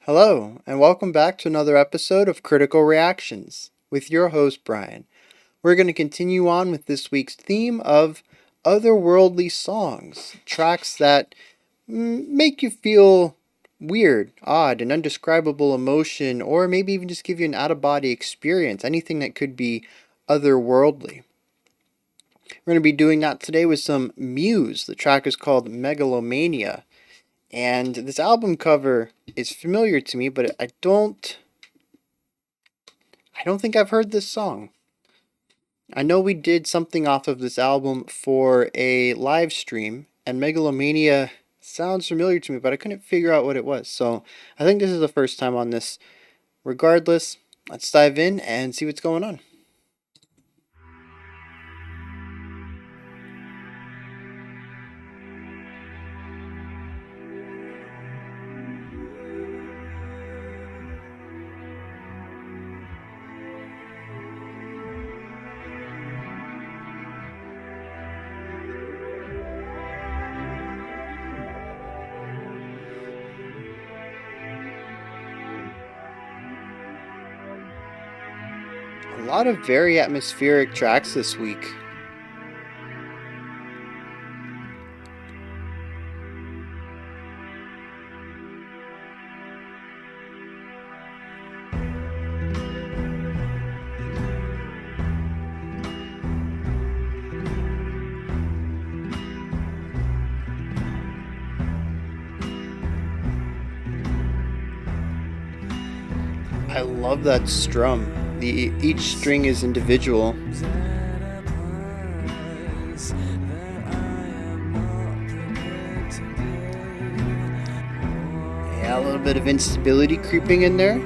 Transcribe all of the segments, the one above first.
Hello, and welcome back to another episode of Critical Reactions with your host, Bryan. We're going to continue on with this week's theme of otherworldly songs, tracks that make you feel weird, odd, an indescribable emotion, or maybe even just give you an out-of-body experience, anything that could be otherworldly. We're going to be doing that today with some Muse. The track is called Megalomania. And this album cover is familiar to me, but I don't think I've heard this song. I know we did something off of this album for a live stream, and Megalomania sounds familiar to me, but I couldn't figure out what it was. So I think this is the first time on this. Regardless, let's dive in and see what's going on. A lot of very atmospheric tracks this week. I love that strum. Each string is individual. Yeah, a little bit of instability creeping in there.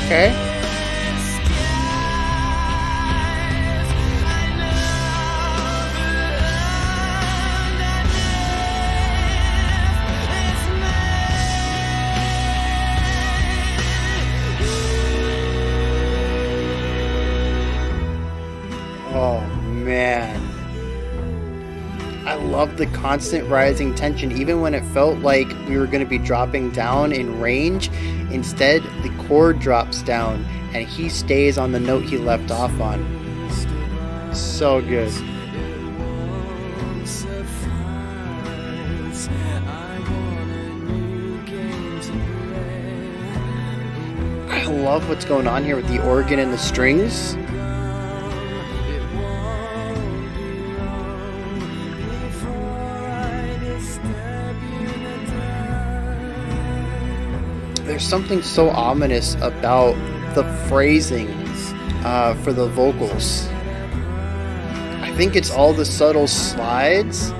Okay. Oh man. I love the constant rising tension, even when it felt like we were going to be dropping down in range. Instead, the chord drops down and he stays on the note he left off on. So good. I love what's going on here with the organ and the strings. There's something so ominous about the phrasing for the vocals. I think it's all the subtle slides.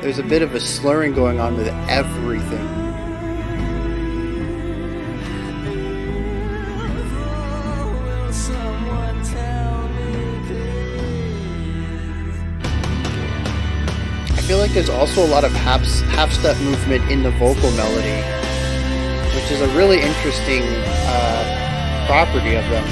There's a bit of a slurring going on with everything. I feel like there's also a lot of half-step movement in the vocal melody, which is a really interesting property of them.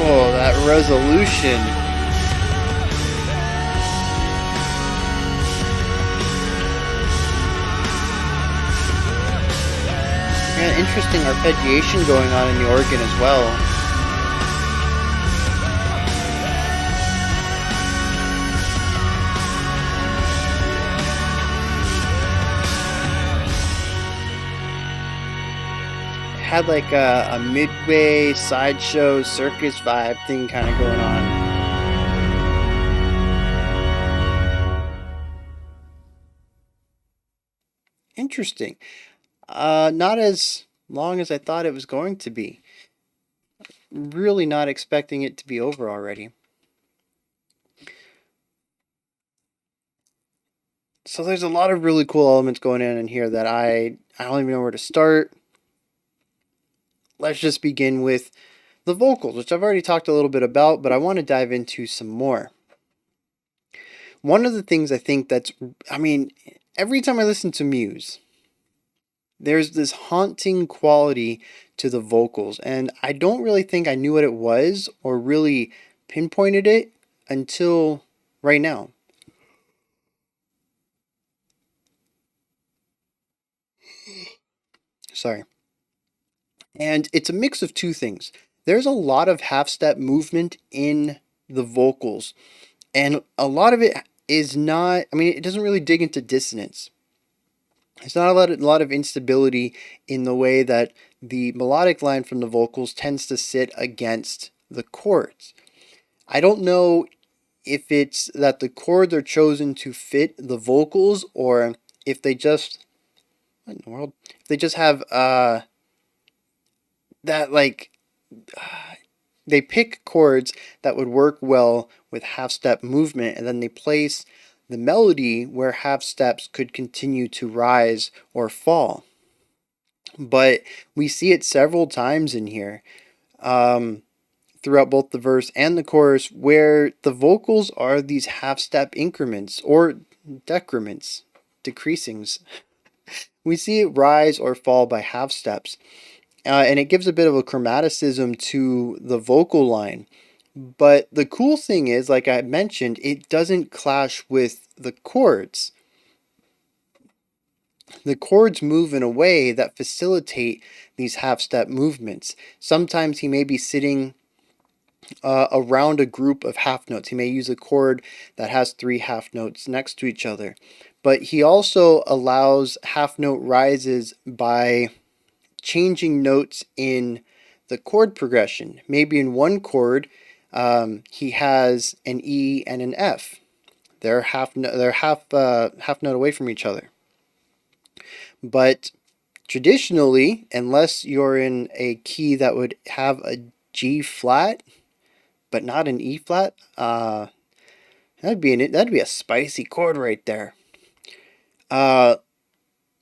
Oh, that resolution. Yeah, interesting arpeggiation going on in the organ as well. It had like a midway sideshow circus vibe thing kind of going on. Interesting. Not as long as I thought it was going to be. Really not expecting it to be over already. So there's a lot of really cool elements going in here that I don't even know where to start. Let's just begin with the vocals, which I've already talked a little bit about, but I want to dive into some more. One of the things I think every time I listen to Muse, there's this haunting quality to the vocals, and I don't really think I knew what it was or really pinpointed it until right now. Sorry. And it's a mix of two things. There's a lot of half step movement in the vocals, and a lot of it is not, it doesn't really dig into dissonance. There's not a lot of instability in the way that the melodic line from the vocals tends to sit against the chords. I don't know if it's that the chords are chosen to fit the vocals or if they just, what in the world? If they just have that like they pick chords that would work well with half step movement, and then they place the melody where half steps could continue to rise or fall. But we see it several times in here, throughout both the verse and the chorus, where the vocals are these half step increments or decrements, decreasings. We see it rise or fall by half steps. And it gives a bit of a chromaticism to the vocal line. But the cool thing is, like I mentioned, it doesn't clash with the chords. The chords move in a way that facilitate these half-step movements. Sometimes he may be sitting around a group of half notes. He may use a chord that has three half notes next to each other. But he also allows half note rises by changing notes in the chord progression. Maybe in one chord, he has an E and an F. They're half note away from each other. But traditionally, unless you're in a key that would have a G flat, but not an E flat, that'd be a spicy chord right there.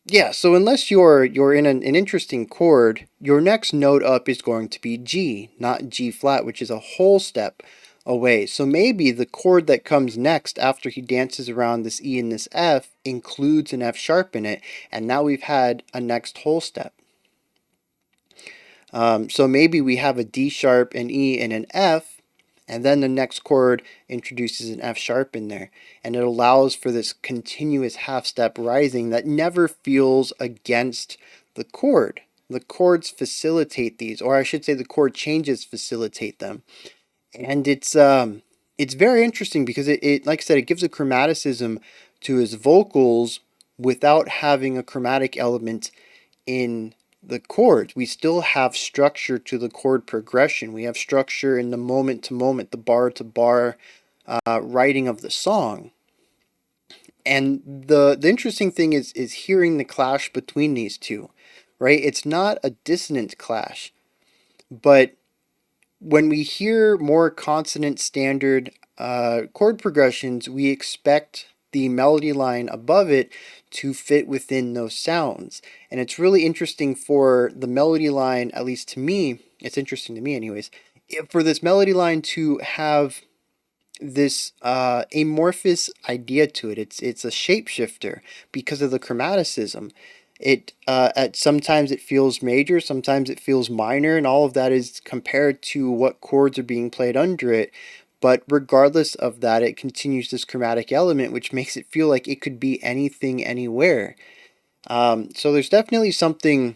Yeah, so unless you're in an interesting chord, your next note up is going to be G, not G flat, which is a whole step away. So maybe the chord that comes next after he dances around this E and this F includes an F sharp in it, and now we've had a next whole step. So maybe we have a D sharp, an E, and an F, and then the next chord introduces an F sharp in there, and it allows for this continuous half step rising that never feels against the chord. The chords facilitate these, or I should say the chord changes facilitate them. And it's very interesting because it like I said, it gives a chromaticism to his vocals without having a chromatic element in the chords. We still have structure to the chord progression. We have structure in the moment to moment, the bar to bar writing of the song. And the interesting thing is hearing the clash between these two, right? It's not a dissonant clash, but when we hear more consonant standard chord progressions, we expect the melody line above it to fit within those sounds. And it's really interesting for the melody line, at least to me, it's interesting to me anyways, for this melody line to have this amorphous idea to it. It's a shapeshifter because of the chromaticism. It at sometimes it feels major, sometimes it feels minor, and all of that is compared to what chords are being played under it. But regardless of that, it continues this chromatic element, which makes it feel like it could be anything, anywhere. So there's definitely something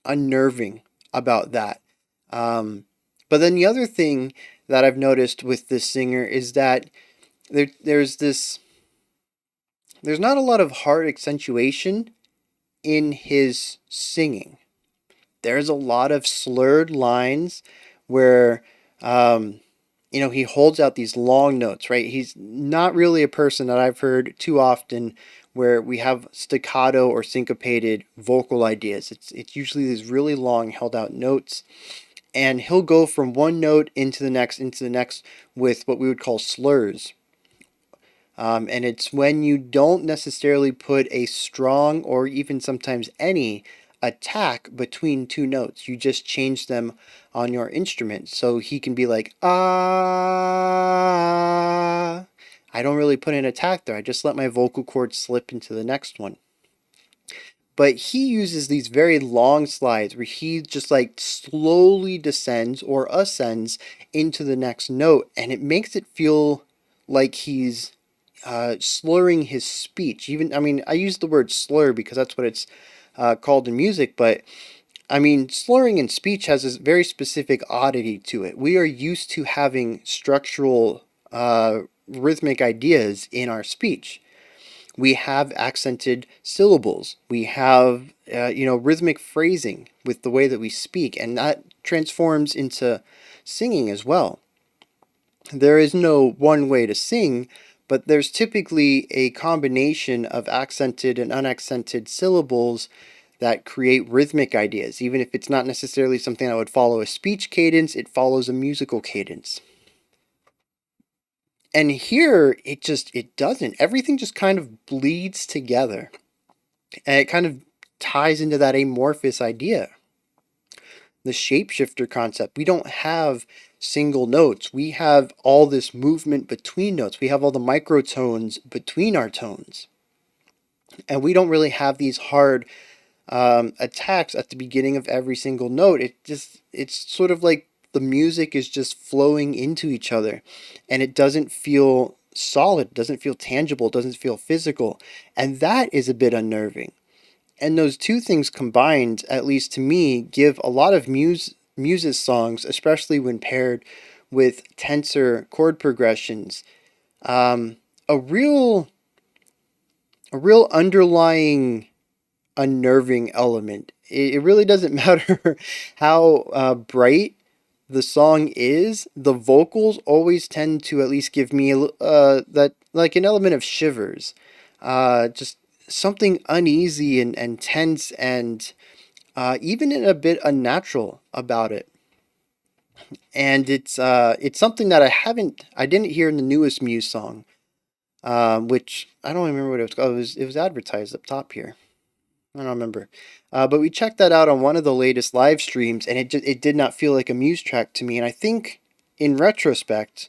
unnerving about that. But then the other thing that I've noticed with this singer is that there's not a lot of hard accentuation in his singing. There's a lot of slurred lines where he holds out these long notes, right? He's not really a person that I've heard too often where we have staccato or syncopated vocal ideas. It's usually these really long held out notes, and he'll go from one note into the next with what we would call slurs. And it's when you don't necessarily put a strong or even sometimes any attack between two notes. You just change them on your instrument. So he can be like, ah. I don't really put an attack there. I just let my vocal cord slip into the next one. But he uses these very long slides where he just like slowly descends or ascends into the next note. And it makes it feel like he's slurring his speech. Even, I mean, I use the word slur because that's what it's called in music, but I mean, slurring in speech has this very specific oddity to it. We are used to having structural rhythmic ideas in our speech. We have accented syllables. We have, rhythmic phrasing with the way that we speak, and that transforms into singing as well. There is no one way to sing, but there's typically a combination of accented and unaccented syllables that create rhythmic ideas. Even if it's not necessarily something that would follow a speech cadence, it follows a musical cadence. And here, it doesn't. Everything just kind of bleeds together. And it kind of ties into that amorphous idea. The shapeshifter concept. We don't have single notes. We have all this movement between notes. We have all the microtones between our tones. And we don't really have these hard attacks at the beginning of every single note. It's sort of like the music is just flowing into each other, and it doesn't feel solid, doesn't feel tangible, doesn't feel physical. And that is a bit unnerving. And those two things combined, at least to me, give a lot of Muse's songs, especially when paired with tenser chord progressions, a real underlying unnerving element. It really doesn't matter how bright the song is. The vocals always tend to at least give me that like an element of shivers, just something uneasy and tense and even a bit unnatural about it. And it's something that I didn't hear in the newest Muse song, which I don't remember what it was called. It was advertised up top here. I don't remember. But we checked that out on one of the latest live streams, and it did not feel like a Muse track to me. And I think, in retrospect,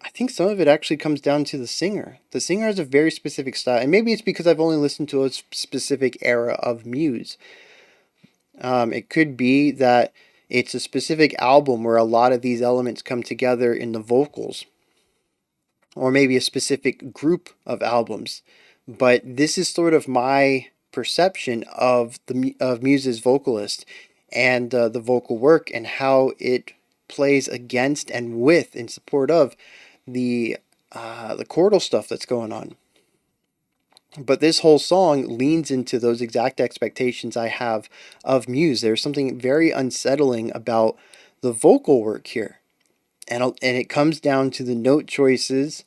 I think some of it actually comes down to the singer. The singer has a very specific style, and maybe it's because I've only listened to a specific era of Muse. It could be that it's a specific album where a lot of these elements come together in the vocals, or maybe a specific group of albums. But this is sort of my perception of Muse's vocalist and the vocal work and how it plays against and with in support of the chordal stuff that's going on. But this whole song leans into those exact expectations I have of Muse. There's something very unsettling about the vocal work here. And it comes down to the note choices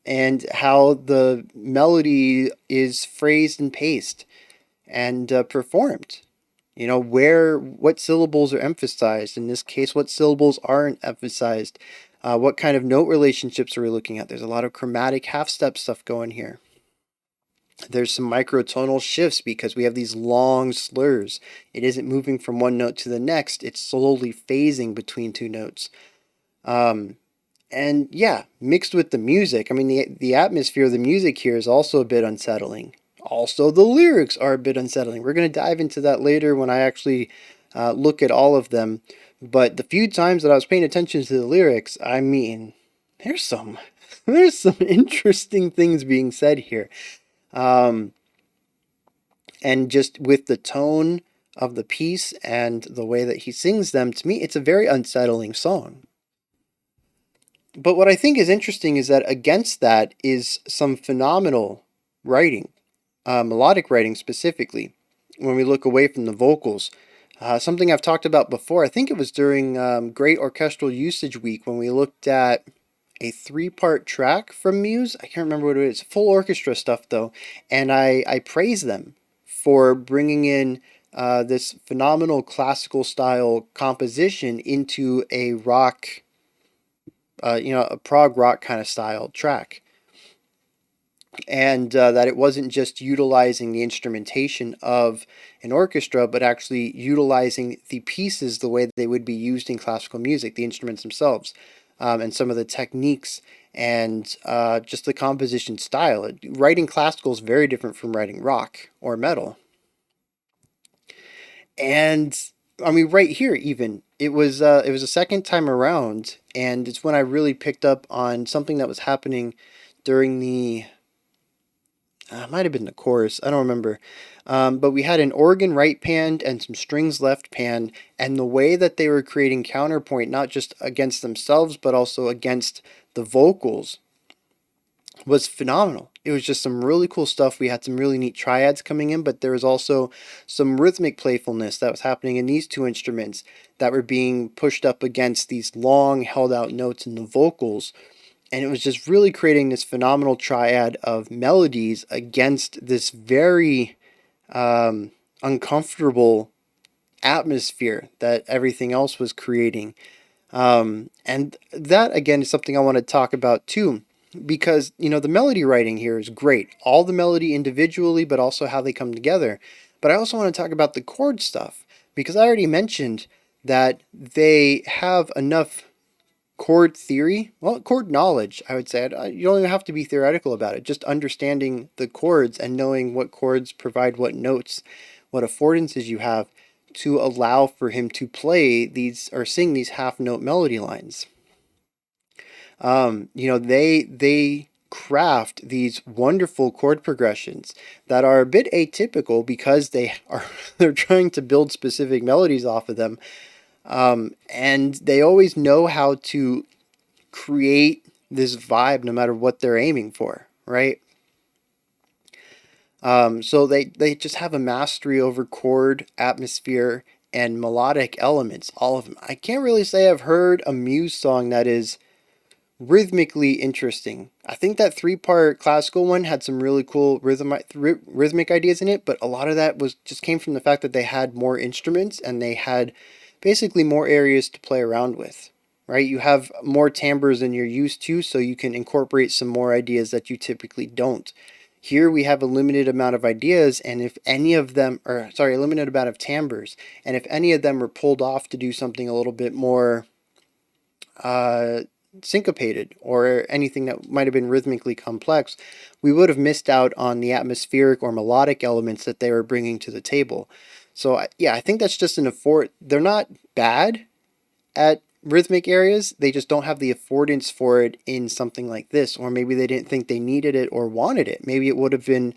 and how the melody is phrased and paced and performed. What syllables are emphasized. In this case, what syllables aren't emphasized. What kind of note relationships are we looking at? There's a lot of chromatic half-step stuff going here. There's some microtonal shifts because we have these long slurs. It isn't moving from one note to the next. It's slowly phasing between two notes. And yeah, mixed with the music. I mean, the atmosphere of the music here is also a bit unsettling. Also, the lyrics are a bit unsettling. We're going to dive into that later when I actually look at all of them. But the few times that I was paying attention to the lyrics, I mean, there's some interesting things being said here. And just with the tone of the piece and the way that he sings them, to me, it's a very unsettling song. But what I think is interesting is that against that is some phenomenal writing, melodic writing specifically, when we look away from the vocals. Something I've talked about before, I think it was during Great Orchestral Usage Week when we looked at a three-part track from Muse. I can't remember what it is. Full orchestra stuff, though. And I praise them for bringing in this phenomenal classical style composition into a rock, a prog rock kind of style track. And that it wasn't just utilizing the instrumentation of an orchestra, but actually utilizing the pieces the way they would be used in classical music, the instruments themselves, and some of the techniques and just the composition style. Writing classical is very different from writing rock or metal. And I mean, right here, even it was a second time around, and it's when I really picked up on something that was happening during the it might have been the chorus. I don't remember. But we had an organ right panned and some strings left panned, and the way that they were creating counterpoint, not just against themselves, but also against the vocals, was phenomenal. It was just some really cool stuff. We had some really neat triads coming in, but there was also some rhythmic playfulness that was happening in these two instruments that were being pushed up against these long held out notes in the vocals, and it was just really creating this phenomenal triad of melodies against this very uncomfortable atmosphere that everything else was creating. And that, again, is something I want to talk about too, because, the melody writing here is great. All the melody individually, but also how they come together. But I also want to talk about the chord stuff, because I already mentioned that they have enough chord theory, well, chord knowledge, I would say. You don't even have to be theoretical about it. Just understanding the chords and knowing what chords provide what notes, what affordances you have to allow for him to play these or sing these half note melody lines. They craft these wonderful chord progressions that are a bit atypical because they're trying to build specific melodies off of them. And they always know how to create this vibe no matter what they're aiming for, right? So they just have a mastery over chord, atmosphere, and melodic elements, all of them. I can't really say I've heard a Muse song that is rhythmically interesting. I think that three-part classical one had some really cool rhythmic ideas in it, but a lot of that was just came from the fact that they had more instruments and they had basically more areas to play around with. Right? You have more timbres than you're used to, so you can incorporate some more ideas that you typically don't. Here we have a limited amount of ideas, and if any of them, or sorry, a limited amount of timbres, and if any of them were pulled off to do something a little bit more syncopated or anything that might have been rhythmically complex, we would have missed out on the atmospheric or melodic elements that they were bringing to the table. So yeah, I think that's just an afford. They're not bad at rhythmic areas, they just don't have the affordance for it in something like this, or maybe they didn't think they needed it or wanted it. Maybe it would have been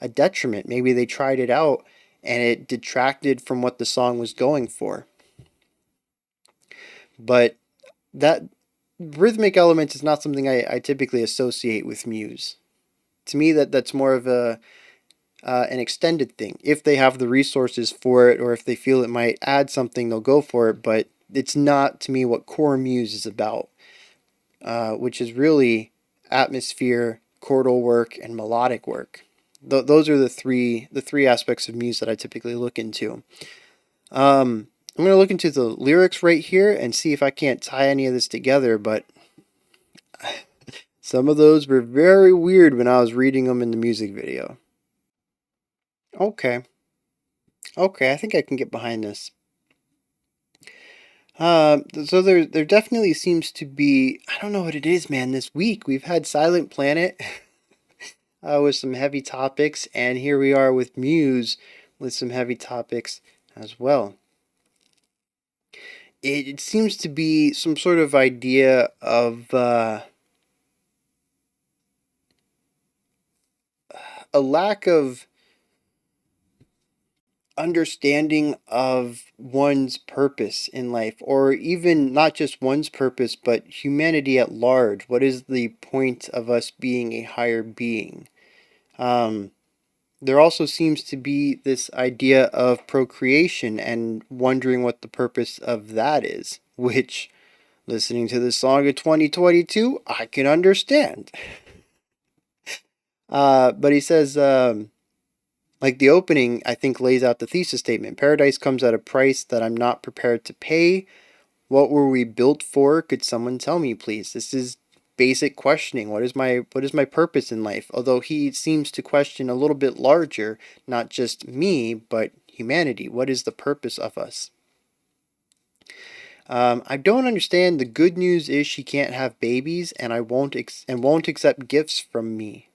a detriment. Maybe they tried it out and it detracted from what the song was going for. But that rhythmic element is not something I typically associate with Muse. To me, that's more of an extended thing. If they have the resources for it, or if they feel it might add something, they'll go for it. But it's not, to me, what core Muse is about, which is really atmosphere, chordal work, and melodic work. Those are the three aspects of Muse that I typically look into. I'm going to look into the lyrics right here and see if I can't tie any of this together, but some of those were very weird when I was reading them in the music video. Okay, I think I can get behind this. So there definitely seems to be, I don't know what it is, man. This week we've had Silent Planet with some heavy topics, and here we are with Muse with some heavy topics as well. It seems to be some sort of idea of a lack of understanding of one's purpose in life, or even not just one's purpose, but humanity at large. What is the point of us being a higher being? Um, there also seems to be this idea of procreation and wondering what the purpose of that is, which, listening to this song in 2022, I can understand. But he says, like the opening, I think lays out the thesis statement. Paradise comes at a price that I'm not prepared to pay. What were we built for? Could someone tell me, please? This is basic questioning. What is my purpose in life? Although he seems to question a little bit larger, not just me, but humanity. What is the purpose of us? I don't understand. The good news is she can't have babies, and I won't accept gifts from me.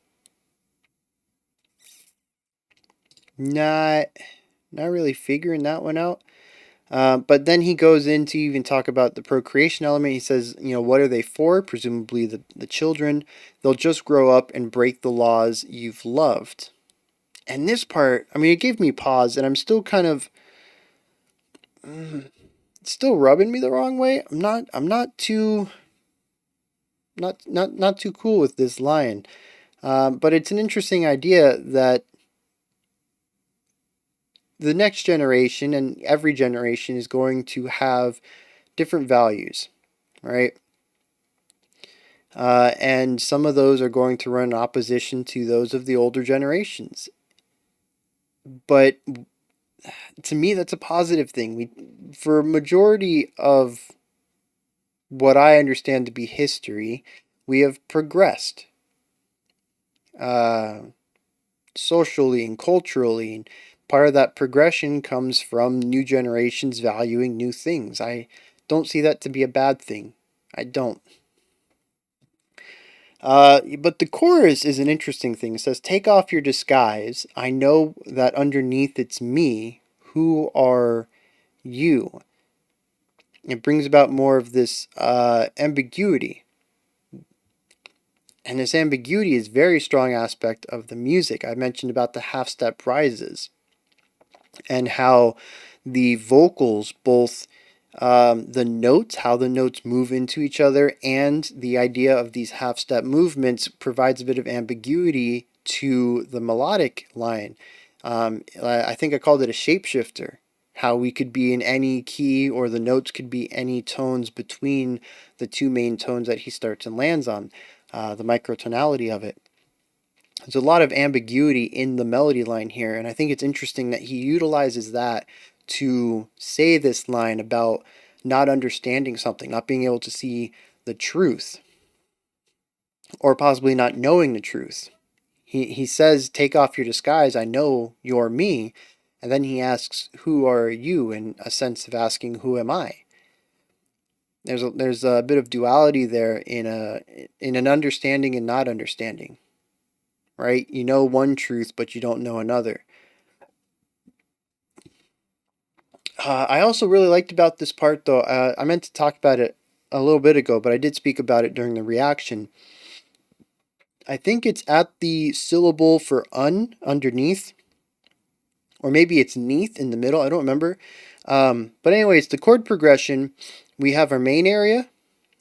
Not not really figuring that one out. But then he goes in to even talk about the procreation element. He says, what are they for? Presumably the children. They'll just grow up and break the laws you've loved. And this part, I mean, it gave me pause, and I'm still kind of still rubbing me the wrong way. I'm not too not too cool with this line. But it's an interesting idea that the next generation and every generation is going to have different values, right? And some of those are going to run in opposition to those of the older generations. But to me, that's a positive thing. For a majority of what I understand to be history, we have progressed uh, socially and culturally. And part of that progression comes from new generations valuing new things. I don't see that to be a bad thing. I don't. But the chorus is an interesting thing. It says, "Take off your disguise. I know that underneath it's me. Who are you?" It brings about more of this ambiguity. And this ambiguity is a very strong aspect of the music. I mentioned about the half step rises and how the vocals, both the notes, how the notes move into each other, and the idea of these half step movements provides a bit of ambiguity to the melodic line. I think I called it a shapeshifter. How we could be in any key, or the notes could be any tones between the two main tones that he starts and lands on, the microtonality of it. There's a lot of ambiguity in the melody line here, and I think it's interesting that he utilizes that to say this line about not understanding something, not being able to see the truth, or possibly not knowing the truth. He says, "Take off your disguise, I know you're me," and then he asks, "Who are you?" in a sense of asking, "Who am I?" There's a bit of duality there in an understanding and not understanding, right? You know one truth, but you don't know another. I also really liked about this part, though. I meant to talk about it a little bit ago, but I did speak about it during the reaction. I think it's at the syllable for underneath, or maybe it's neath in the middle. I don't remember. But anyways, the chord progression, we have our main area,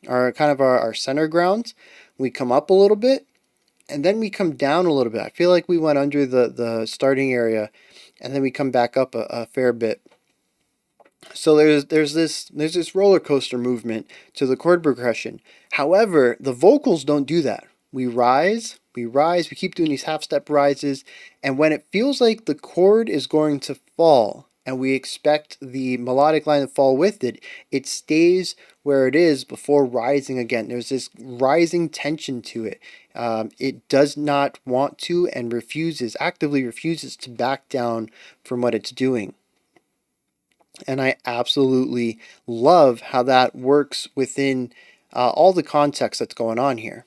our kind of our center ground. We come up a little bit, and then we come down a little bit. I feel like we went under the starting area, and then we come back up a fair bit. So there's this roller coaster movement to the chord progression. However, the vocals don't do that. We rise, we keep doing these half step rises, and when it feels like the chord is going to fall and we expect the melodic line to fall with it, it stays where it is before rising again. There's this rising tension to it. It does not want to and actively refuses to back down from what it's doing. And I absolutely love how that works within all the context that's going on here.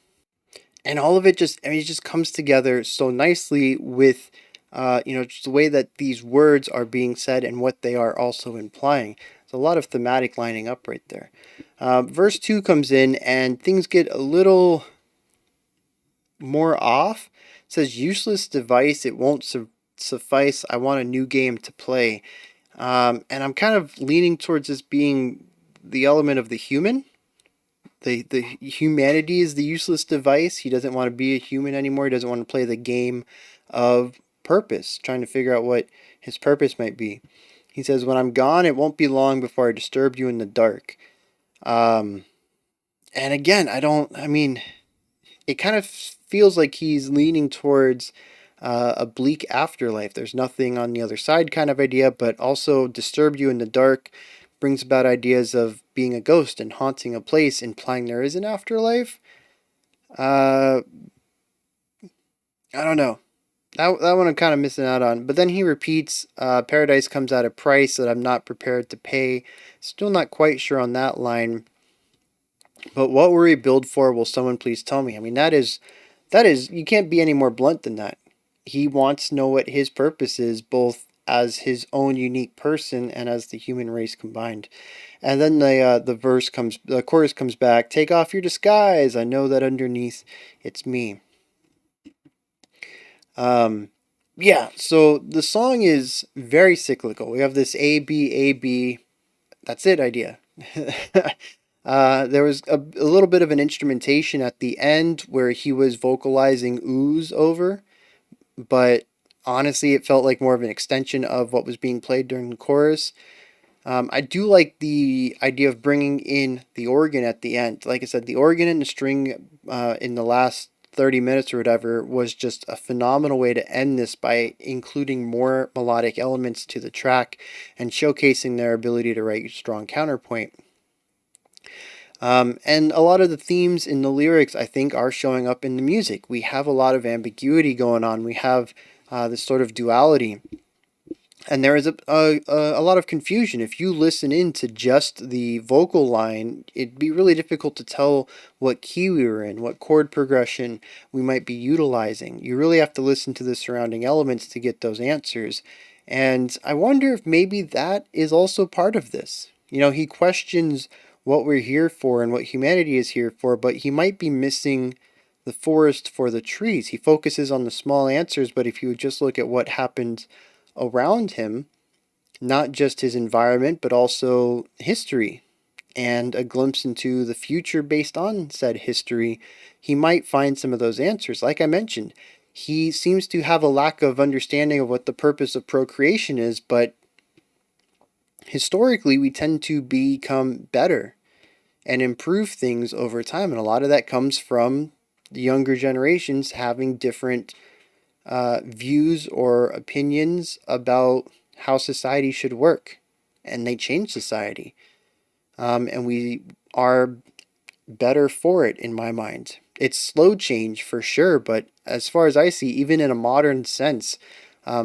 And all of it it just comes together so nicely with, just the way that these words are being said and what they are also implying. There's a lot of thematic lining up right there. Verse 2 comes in and things get a little more off. It says, "Useless device, it won't suffice. I want a new game to play. And I'm kind of leaning towards this being the element of the human. The humanity is the useless device. He doesn't want to be a human anymore. He doesn't want to play the game of purpose, trying to figure out what his purpose might be. He says, "When I'm gone, it won't be long before I disturb you in the dark." Um, and again, I mean, it kind of feels like he's leaning towards a bleak afterlife. There's nothing on the other side kind of idea, but also disturb you in the dark brings about ideas of being a ghost and haunting a place, implying there is an afterlife. Uh, I don't know. That one I'm kind of missing out on. But then he repeats, "Paradise comes at a price that I'm not prepared to pay." Still not quite sure on that line. But what will we build for? Will someone please tell me? I mean, that is you can't be any more blunt than that. He wants to know what his purpose is, both as his own unique person and as the human race combined. And then the chorus comes back. "Take off your disguise. I know that underneath it's me." Um, yeah. So the song is very cyclical. We have this A B A B. That's it idea. There was a little bit of an instrumentation at the end where he was vocalizing ooze over, but honestly, it felt like more of an extension of what was being played during the chorus. I do like the idea of bringing in the organ at the end. Like I said, the organ and the string in the last 30 minutes or whatever was just a phenomenal way to end this by including more melodic elements to the track and showcasing their ability to write strong counterpoint. And a lot of the themes in the lyrics, I think, are showing up in the music. We have a lot of ambiguity going on. We have this sort of duality. And there is a lot of confusion. If you listen in to just the vocal line, it'd be really difficult to tell what key we were in, what chord progression we might be utilizing. You really have to listen to the surrounding elements to get those answers. And I wonder if maybe that is also part of this. You know, he questions what we're here for and what humanity is here for, but he might be missing the forest for the trees. He focuses on the small answers, but if you just look at what happened around him, not just his environment, but also history and a glimpse into the future based on said history, he might find some of those answers. Like I mentioned, he seems to have a lack of understanding of what the purpose of procreation is, but historically, we tend to become better and improve things over time. And a lot of that comes from the younger generations having different views or opinions about how society should work. And they change society. And we are better for it, in my mind. It's slow change for sure, but as far as I see, even in a modern sense,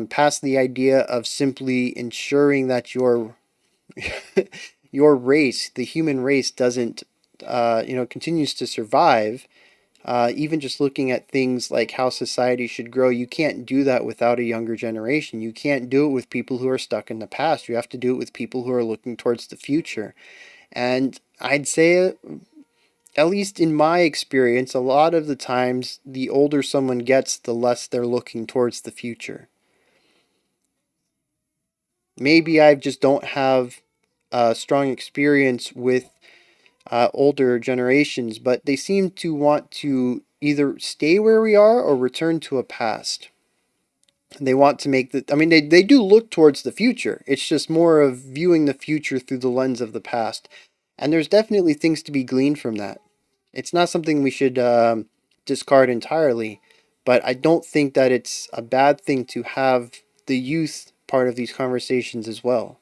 past the idea of simply ensuring that your race, the human race, doesn't, continues to survive. Even just looking at things like how society should grow, you can't do that without a younger generation. You can't do it with people who are stuck in the past. You have to do it with people who are looking towards the future. And I'd say, at least in my experience, a lot of the times, the older someone gets, the less they're looking towards the future. Maybe I just don't have a strong experience with older generations, but they seem to want to either stay where we are or return to a past. They want to make the, I mean, they do look towards the future. It's just more of viewing the future through the lens of the past. And there's definitely things to be gleaned from that. It's not something we should discard entirely, but I don't think that it's a bad thing to have the youth part of these conversations as well.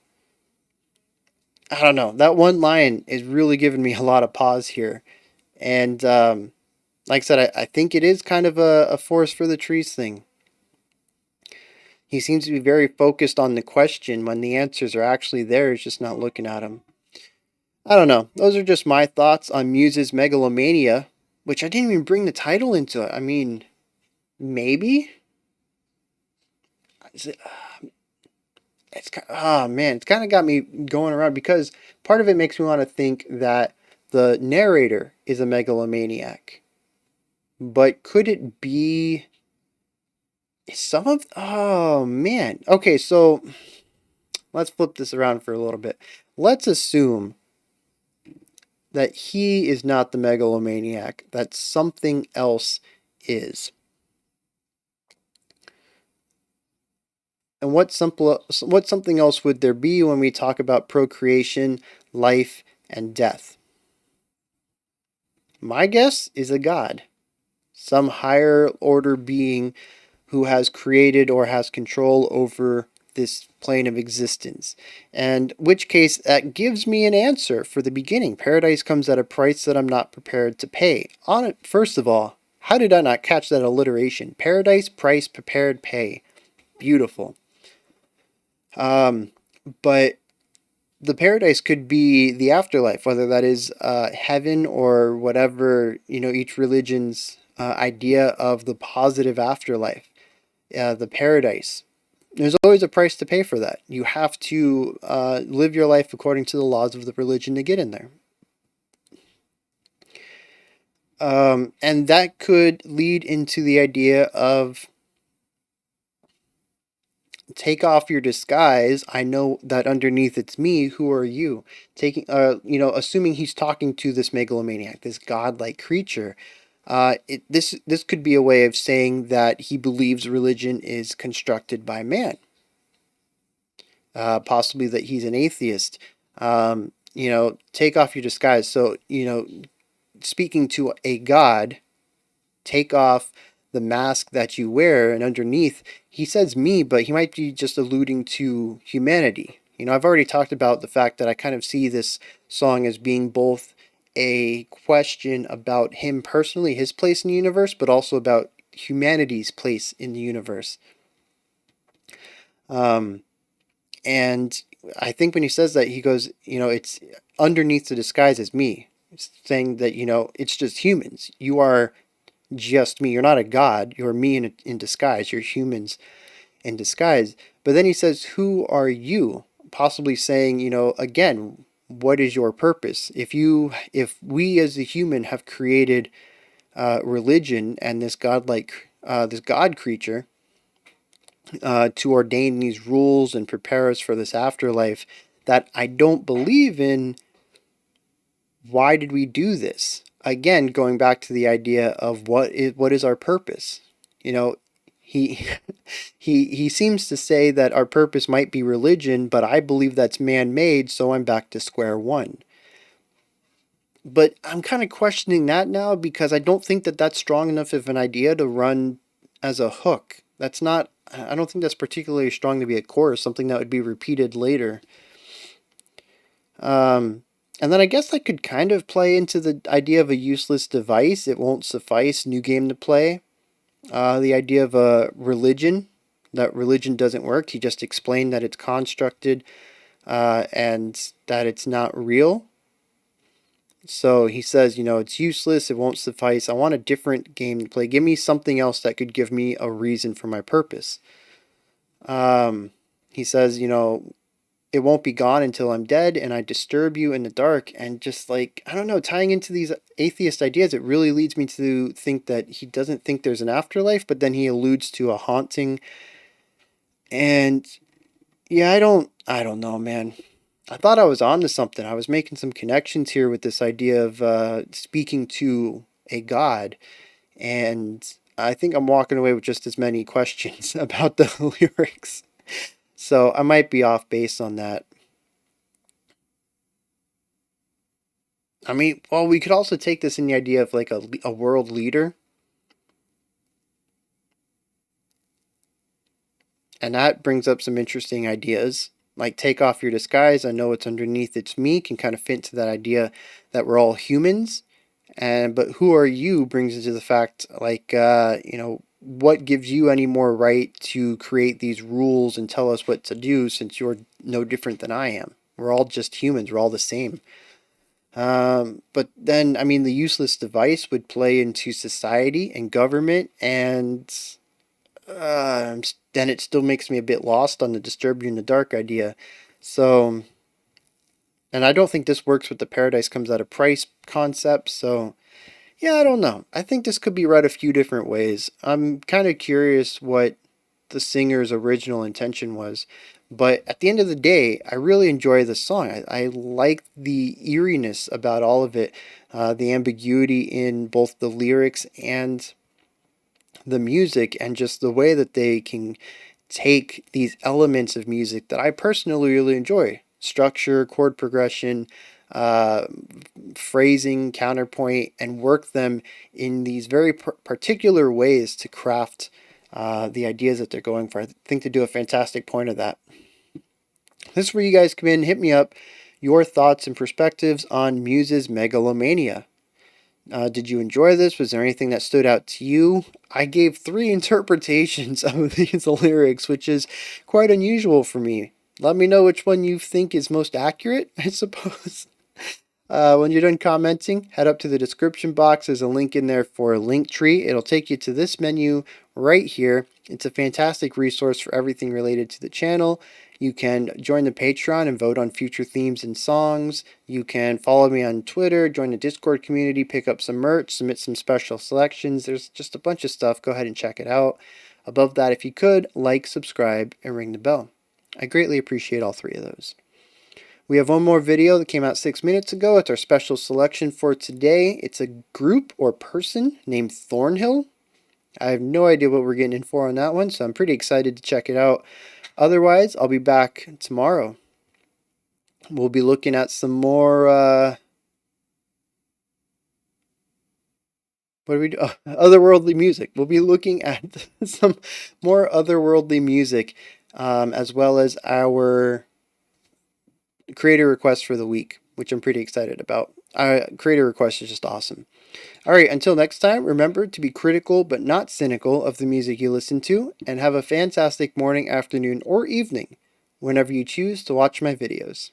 I don't know. That one line is really giving me a lot of pause here. And like I said, I think it is kind of a forest for the trees thing. He seems to be very focused on the question when the answers are actually there. He's just not looking at them. I don't know. Those are just my thoughts on Muse's Megalomania, which I didn't even bring the title into it. I mean, maybe? Oh man, it's kind of got me going around because part of it makes me want to think that the narrator is a megalomaniac. But could it be Some of, oh man. Okay, so let's flip this around for a little bit. Let's assume that he is not the megalomaniac, that something else is. And what something else would there be when we talk about procreation, life, and death? My guess is a god, some higher order being who has created or has control over this plane of existence. And which case that gives me an answer for the beginning. Paradise comes at a price that I'm not prepared to pay. On it, first of all, how did I not catch that alliteration? Paradise, price, prepared, pay. Beautiful. But the paradise could be the afterlife, whether that is heaven or whatever, each religion's idea of the positive afterlife, the paradise. There's always a price to pay for that. You have to live your life according to the laws of the religion to get in there. And that could lead into the idea of take off your disguise. I know that underneath it's me. Who are you? Assuming he's talking to this megalomaniac, this godlike creature. This could be a way of saying that he believes religion is constructed by man. Possibly that he's an atheist. Take off your disguise. So, speaking to a god, take off the mask that you wear, and underneath, he says me, but he might be just alluding to humanity. I've already talked about the fact that I kind of see this song as being both a question about him personally, his place in the universe, but also about humanity's place in the universe. And I think when he says that, he goes, it's underneath the disguise is me. It's saying that, it's just humans. You are just me. You're not a god. You're me in disguise. You're humans in disguise. But then he says, who are you? Possibly saying, again, what is your purpose? If we as a human have created religion and this this god creature, to ordain these rules and prepare us for this afterlife that I don't believe in, why did we do this? Again, going back to the idea of what is our purpose? He he seems to say that our purpose might be religion, but I believe that's man-made, so I'm back to square one. But I'm kind of questioning that now because I don't think that that's strong enough of an idea to run as a hook. I don't think that's particularly strong to be a chorus, something that would be repeated later. And then I guess that could kind of play into the idea of a useless device. It won't suffice, new game to play. The idea of a religion, that religion doesn't work. He just explained that it's constructed and that it's not real. So he says, it's useless, it won't suffice. I want a different game to play. Give me something else that could give me a reason for my purpose. He says, it won't be gone until I'm dead and I disturb you in the dark. And just like, I don't know, tying into these atheist ideas, it really leads me to think that he doesn't think there's an afterlife, but then he alludes to a haunting. And yeah, I don't know, man. I thought I was on to something. I was making some connections here with this idea of speaking to a god. And I think I'm walking away with just as many questions about the lyrics. So I might be off base on that. I mean, well, we could also take this in the idea of like a world leader. And that brings up some interesting ideas. Like, take off your disguise. I know it's underneath, it's me, can kind of fit into that idea that we're all humans. But who are you brings into the fact, like, what gives you any more right to create these rules and tell us what to do since you're no different than I am? We're all just humans. We're all the same. But then, I mean, the useless device would play into society and government, and then it still makes me a bit lost on the disturb you in the dark idea. So, and I don't think this works with the paradise comes at a price concept. So, yeah, I don't know. I think this could be read a few different ways. I'm kind of curious what the singer's original intention was. But at the end of the day, I really enjoy the song. I like the eeriness about all of it, the ambiguity in both the lyrics and the music, and just the way that they can take these elements of music that I personally really enjoy: structure, chord progression, uh, phrasing, counterpoint, and work them in these very particular ways to craft the ideas that they're going for. I think they do a fantastic point of that. This is where you guys come in, hit me up, your thoughts and perspectives on Muse's Megalomania. Did you enjoy this? Was there anything that stood out to you? I gave 3 interpretations of these lyrics, which is quite unusual for me. Let me know which one you think is most accurate, I suppose. When you're done commenting, head up to the description box. There's a link in there for a link tree. It'll take you to this menu right here. It's a fantastic resource for everything related to the channel. You can join the Patreon and vote on future themes and songs. You can follow me on Twitter, join the Discord community, pick up some merch, submit some special selections. There's just a bunch of stuff. Go ahead and check it out. Above that, if you could, like, subscribe, and ring the bell. I greatly appreciate all 3 of those. We have one more video that came out 6 minutes ago. It's our special selection for today. It's a group or person named Thornhill. I have no idea what we're getting in for on that one, so I'm pretty excited to check it out. Otherwise, I'll be back tomorrow. We'll be looking at some more, what do we do? Oh, otherworldly music. We'll be looking at some more otherworldly music, as well as our creator request for the week, which I'm pretty excited about. Creator request is just awesome. All right, until next time, remember to be critical but not cynical of the music you listen to, and have a fantastic morning, afternoon, or evening whenever you choose to watch my videos.